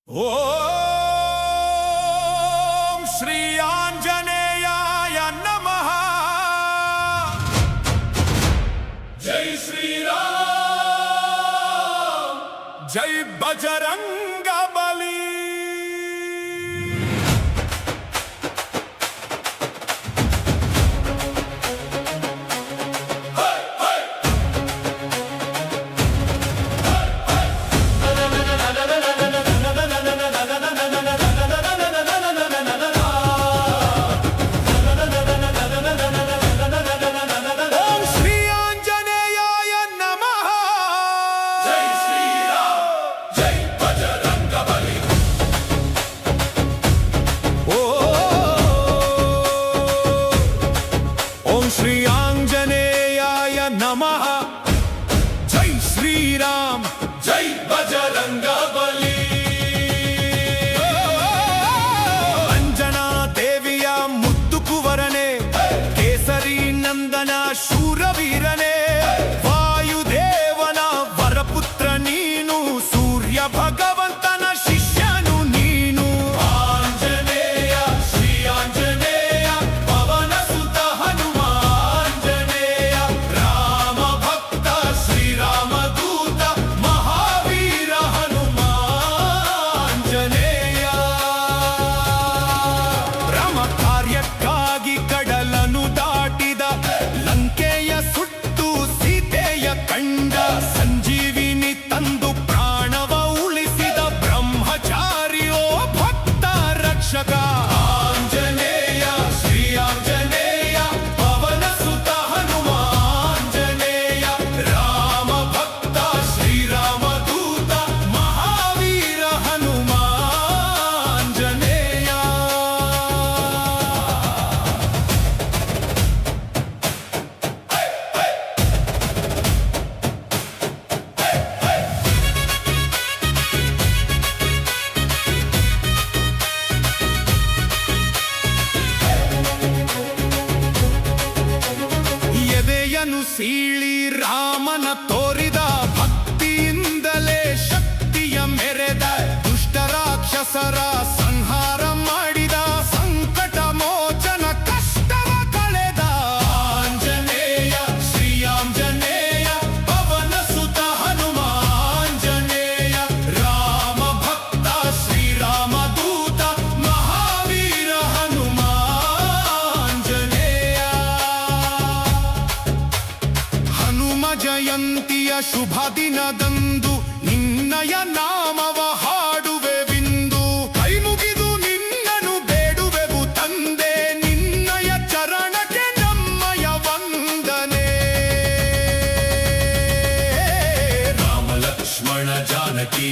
ಓಂ ಶ್ರೀ ಆಂಜನೇಯಾಯ ನಮಃ. ಜೈ ಶ್ರೀರಾಮ್, ಜೈ ಬಜರಂಗ ಬಲಿ. ಶ್ರೀ ಆಂಜನೇಯಾಯ ನಮಃ. ಜೈ ಶ್ರೀರಾಮ್, ಜೈ ಬಜರಂಗ ಬಲಿ. ಅಂಜನಾ ದೇವಿಯ ಮುದ್ದು ಕುವರನೆ, ಕೇಸರಿ ನಂದನ ಶೂರವೀರನೇ, ವಾಯುದೇವನ ವರಪುತ್ರ ನೀನು, ಸೂರ್ಯ ಭಗವಂತನ ಶಿಷ್ಯನು ನೀನು. ಆಂಜನೇಯ ಶ್ರೀ ಆಂಜನೇಯ, ಪವನ ಸುತ ಹನುಮಾಂಜನೇಯ, ರಾಮ ಭಕ್ತ ಶ್ರೀರಾಮ ದೂತ, ಮಹಾವೀರ ಹನುಮಾಂಜನೇಯ. ರಾಮ ಕಾರ್ಯಕ್ಕಾಗಿ ಕಡಲನ್ನು ದಾಟಿದ, ಲಂಕೆಯ ಸುಟ್ಟು ಸೀತೆಯ ಕಂಡ, ಸಂಜೀವಿನಿ ತಂದು ಪ್ರಾಣವ ಉಳಿಸಿದ ಬ್ರಹ್ಮಚಾರಿಯೋ ಭಕ್ತ ರಕ್ಷಕ. ಆಂಜನೇಯ ಶ್ರೀ ಆಂಜನೇಯ, ಪವನ ಸುತ ಹನುಮಾಂಜನೇಯ, ರಾಮ ಭಕ್ತ ಶ್ರೀರಾಮ ದೂತ, ಮಹಾವೀರ ಹನುಮಾಂಜನೇಯ. ಎದೆಯನು ಸೀಳಿ ರಾಮನ ತೋರಿದ, ಭಕ್ತಿಯಿಂದಲೇ ಶಕ್ತಿಯ ಮೆರೆದ, ದುಷ್ಟ ರಾಕ್ಷಸರ ಸಂಹಾರ ಮಾಡಿದ, ಸಂಕಟ ಮೋಚನ ಕಷ್ಟವ ಕಳೆದ. ಆಂಜನೇಯ ಶ್ರೀ ಆಂಜನೇಯ, ಪವನ ಸುತ ಹನುಮಾಂಜನೇಯ, ರಾಮ ಭಕ್ತ ಶ್ರೀರಾಮ ದೂತ, ಮಹಾವೀರ ಹನುಮಾಂಜನೇಯ. ಹನುಮ ಜಯಂತಿಯ ಶುಭ ದಿನದಂದು ನಿನ್ನಯ ನಾಮವ ಹಾಡುವೆ ಬಿಂದು, ಕೈ ಮುಗಿದು ನಿನ್ನನು ಬೇಡುವೆವು ತಂದೆ, ನಿನ್ನಯ ಚರಣಕ್ಕೆ ನಮ್ಮಯ ವಂದನೆ. ರಾಮ ಲಕ್ಷ್ಮಣ ಜಾನಕಿ